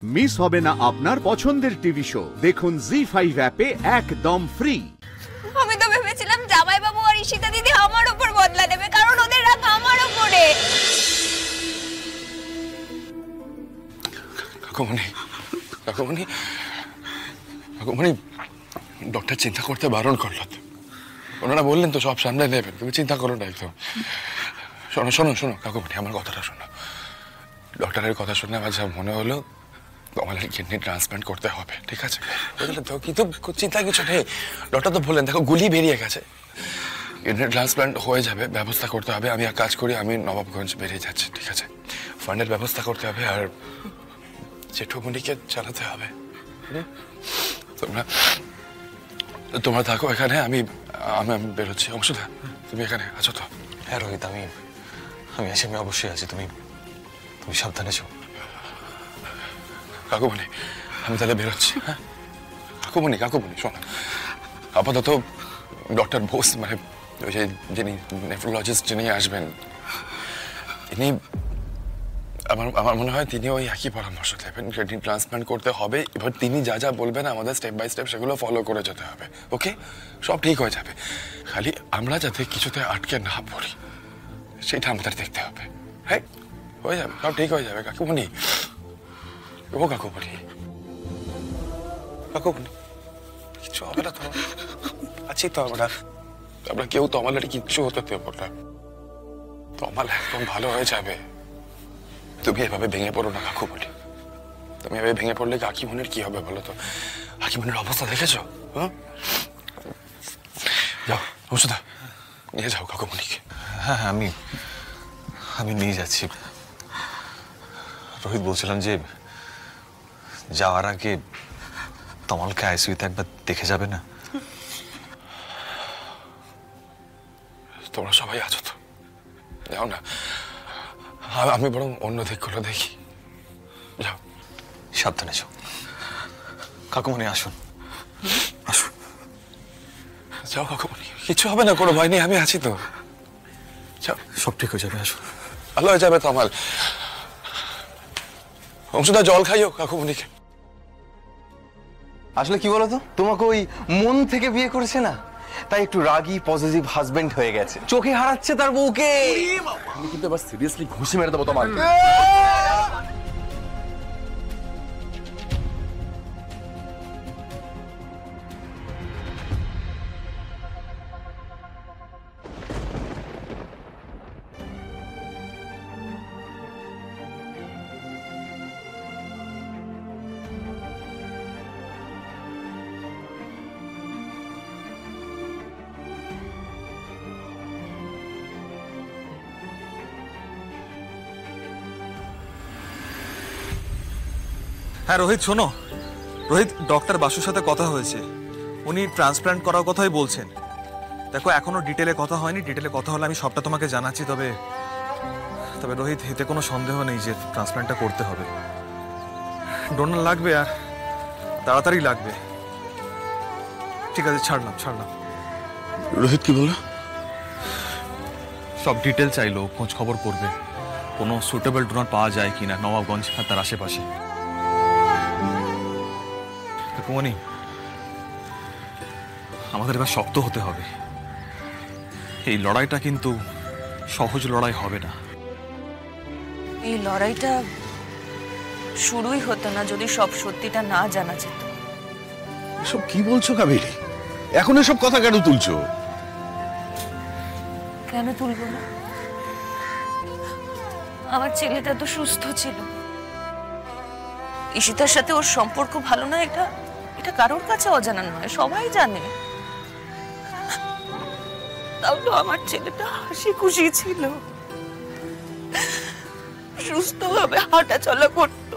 Miss হবে না আপনার পছন্দের টিভি শো। দেখুন জি5 অ্যাপে একদম ফ্রি। আমি তো ভেবেছিলাম জামাই বাবু আর ঈশিতা দিদি আমার উপর বদলা নেবে, কারণ ওদের রাগ আমার উপরে। কাকুমণি, ডক্টর চিন্তা করতে বারণ করলো। ওনারা বললেন তো সব সামনে নেবেন, তুমি চিন্তা করো না একদম। শোনো শোনো শোনো কাকুমণি, আমার কথাটা শোনো। ডক্টরের কথা শুনে আমার যা মনে হলো, কমলের কিডনি ট্রান্সপ্লান্ট করতে হবে, ঠিক আছে? বুঝলে তো, কিন্তু চিন্তা কিছু নেই। ডক্টর তো বললেন, দেখো গুলি বেরিয়ে গেছে, কিডনি ট্রান্সপ্লান্ট হয়ে যাবে, ব্যবস্থা করতে হবে। আমি এক কাজ করি, আমি নবাবগঞ্জ বেরিয়ে যাচ্ছি, ঠিক আছে? ফান্ডের ব্যবস্থা করতে হবে, আর জেঠুমণিকে চালাতে হবে। তোমরা থাকো এখানে, আমি বেরোচ্ছি। অংশুদা, তুমি এখানে আছো তো? হ্যাঁ রোহিত, আমি আছি, আমি অবশ্যই আছি। তুমি সাবধানে ছো। কাকুমণি, আমি তাহলে বেরোচ্ছি। হ্যাঁ কাকুমণি, শোনো, আপাতত ডক্টর বোস, মানে ওই যে যিনি নেফ্রোলজিস্ট যিনি আসবেন, তিনি আমার মনে হয় তিনি ওই একই পরামর্শ দেবেন, কিডনি ট্রান্সপ্লান্ট করতে হবে। এবার তিনি যা যা বলবেন আমাদের স্টেপ বাই স্টেপ সেগুলো ফলো করে যেতে হবে। ওকে, সব ঠিক হয়ে যাবে। খালি আমরা যাতে কিছুতে আটকে না পড়ি সেটা আমাদের দেখতে হবে। হ্যাঁ, হয়ে যাবে, সব ঠিক হয়ে যাবে কাকুমণি। ও কাকুমণি, কিছু হবে না তো? আছি তো আমরা কেউ তো আমার কিচ্ছু হতে দেবো না। তোমার একদম ভালো হয়ে যাবে। তুমি এভাবে ভেঙে পড়ো না কাকুমণি। তুমি এভাবে ভেঙে পড়লে কাকিমণির কি হবে বলো তো? কাকিমণির অবস্থা দেখেছো? হ্যাঁ, যাও অংশুদা, নিয়ে যাও কাকুমণিকে। হ্যাঁ হ্যাঁ, আমি নিয়ে যাচ্ছি। রোহিত, বলছিলাম যে যাওয়ার আগে তমালকে আইসিইউতে একবার দেখে যাবে না? তোমরা সবাই আছো তো, যাও না। আমি বরং অন্য দিকগুলো দেখি। যাও, সাবধানে ছো। কাকুমণি আসুন, আসুন। যাও কাকুমণি, কিছু হবে না, কোনো ভয় নেই, আমি আছি তো। যাও, সব ঠিক হয়ে যাবে, আসুন। ভালো হয়ে যাবে তমাল। অংশুদা, জল খাইও কাকুমণিকে। আসলে কি বলতো, তোমাকে ওই মন থেকে বিয়ে করেছে না, তাই একটু রাগী পজিটিভ হাজবেন্ড হয়ে গেছে, চোখে হারাচ্ছে তার বউকে। আমি কিন্তু এবার সিরিয়াসলি ঘুষি মেরে দেবো তোমার। হ্যাঁ রোহিত, শোনো। রোহিত, ডক্টর বাসুর সাথে কথা হয়েছে, উনি ট্রান্সপ্লান্ট করার কথাই বলছেন। দেখো, এখনো ডিটেলে কথা হয়নি, ডিটেলে কথা হলে আমি সবটা তোমাকে জানাচ্ছি। তবে রোহিত, এতে কোনো সন্দেহ নেই যে ট্রান্সপ্লান্টটা করতে হবে। ডোনার লাগবে, আর তাড়াতাড়ি লাগবে। ঠিক আছে, ছাড়লাম। রোহিত কি বললো? সব ডিটেল চাইলো, খোঁজ খবর করবে কোনো সুটেবল ডোনার পাওয়া যায় কিনা নবাবগঞ্জ আর তার আশেপাশে। কাকুমণি, আমাদের এবার শক্ত হতে হবে। এই লড়াইটা কিন্তু সহজ লড়াই হবে না। এই লড়াইটা শুরুই হতো না যদি সব সত্যিটা না জানা যেত। এসব কি বলছো কাবেরী? এখন এসব কথা কেন তুলছো? কেন তুলবো না? আমার ছেলেটা তো সুস্থ ছিল, ঈশিতার সাথে ওর সম্পর্ক ভালো না, এটা কারোর কাছে অজানা নয়, সবাই জানে। তাও তো আমার ছেলেটা হাসি খুশি ছিল, সুস্থভাবে হাঁটা চলা করত।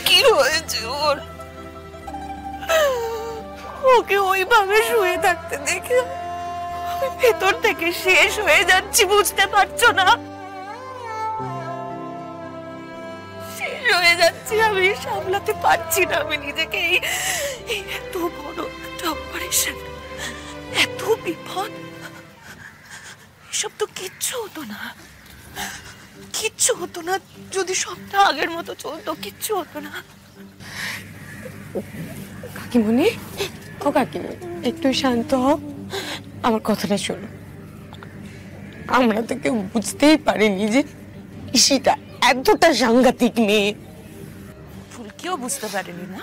কি হয়েছে ওর? ওকে ওইভাবে শুয়ে থাকতে দেখে ভেতর থেকে শেষ হয়ে যাচ্ছি, বুঝতে পারছো না? শেষ হয়ে যাচ্ছি, আমি সামলাতে পারছি না আমি নিজেকে। এই এত বড় একটা অপারেশন, এত বিপদ, এসব তো কিচ্ছু হতো না। কিচ্ছু হতো না যদি সবটা আগের মতো চলতো, কিচ্ছু হতো না। কাকিমণি, ও কাকিমণি, একটু শান্ত হও, আমার কথাটা শোনো। আমরা তো কেউ বুঝতেই পারিনি যে ঈশিতা এতটা সাংঘাতিক মেয়ে। ফুলকিও বুঝতে পারেনি না,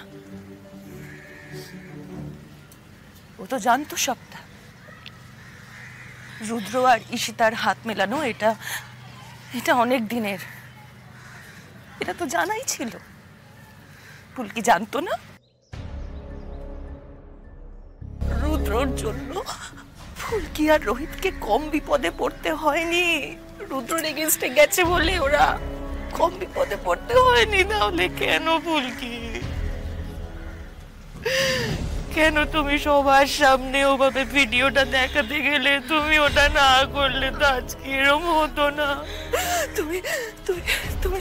ও তো জানতো সবটা। রুদ্র আর ঈশিতার হাত মেলানো এটা অনেক দিনের, এটা তো জানাই ছিল। ফুলকি জানতো না রুদ্রর জন্য ফুলকি আর রোহিতকে কম বিপদে পড়তে হয়নি। রুদ্রর এগেইনস্টে গেছে বলে ওরা কম বিপদে পড়তে হয়নি। তাহলে কেন ফুলকি, কেন তুমি সবার সামনে ওভাবে ভিডিওটা দেখাতে গেলে? তুমি ওটা না করলে তো আজকে এরকম হতো না। তুমি তুমি তুমি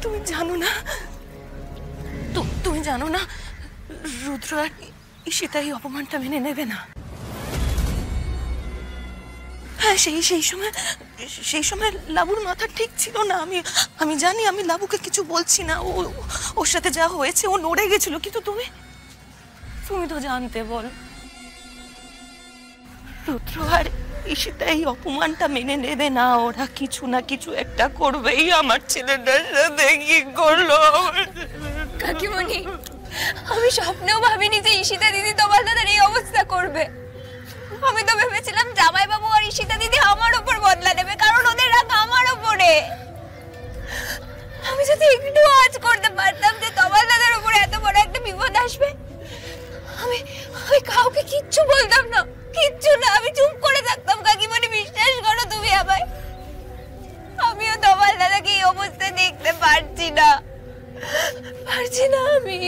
তুমি জানো না, তুমি জানো না রুদ্র আর ঈশিতা এই অপমানটা মেনে নেবে না। হ্যাঁ, সেই সময় লাবুর মাথা ঠিক ছিল না। আমি জানি, আমি লাবুকে কিছু বলছি না। ওর সাথে যা হয়েছে ও নড়ে গেছিল, কিন্তু তুমি তো জানতে বল রুদ্র আর ঈশিতা এই অপমানটা মেনে নেবে না। ওরা কিছু না কিছু একটা করবেই। আমার ছেলেটার সাথে কি করলো? কাকিমণি, আমি স্বপ্নেও ভাবিনি যে ঈশিতা দিদি তোমার দাদার এই অবস্থা করবে। আমি তো ভেবেছিলাম জামাইবাবু আর ঈশিতা দিদি আমার উপর বদলা নেবে, কারণ ওদের রাগ আমার উপরে। আমি যদি একটু আজ করতে পারতাম যে তোমার দাদার উপরে এত বড় একটা বিপদ আসবে, আমি কাউকে কিচ্ছু বলতাম না, কিচ্ছু না। আমি চুপ করে থাকতাম। কাকিমণি, বিশ্বাস করো তুমি আমায়। আমিও তোমার দাদাকে এই অবস্থা দেখতে পারছি না আমি।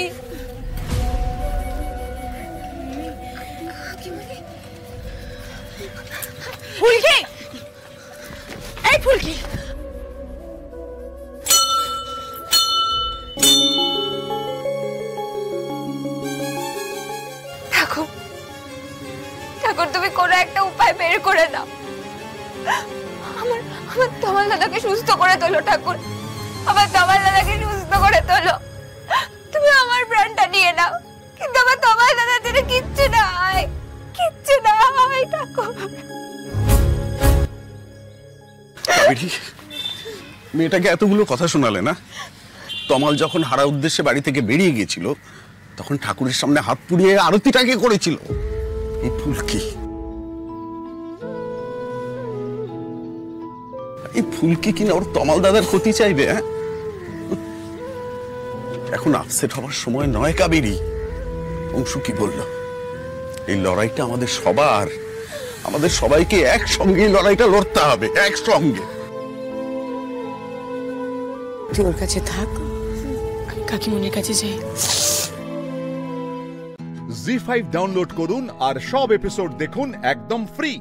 ফুলকি, এই ফুলকি, ঠাকুর, তুমি কোনো একটা উপায় বের করে দাও। আমার তোমার দাদাকে সুস্থ করে তোলো ঠাকুর, আমার তোমার দাদাকে সুস্থ করে তোলো। তুমি আমার প্রাণটা নিয়ে নাও, কিন্তু আমার তোমার দাদার জন্য কিচ্ছু না হয়, কিচ্ছু না হয় ঠাকুর। মেয়েটাকে এতগুলো কথা শোনালে না? তমাল যখন হারা উদ্দেশ্যে বাড়ি থেকে বেরিয়ে গিয়েছিল, তখন ঠাকুরের সামনে হাত পুড়িয়ে আরতিটাকে করেছিল এই ফুলকি। এই ফুলকি কিনা ওর তমাল দাদার ক্ষতি চাইবে? হ্যাঁ, এখন আপসেট হওয়ার সময় নয় কাবেরী। অংশু কি বলল? এই লড়াইটা আমাদের সবার, আমাদের সবাইকে একসঙ্গে লড়াইটা লড়তে হবে, একসঙ্গে। তুই ওর কাছে থাক, কাকিমণির কাছে যাই। জি5 ডাউনলোড করুন আর সব এপিসোড দেখুন একদম ফ্রি।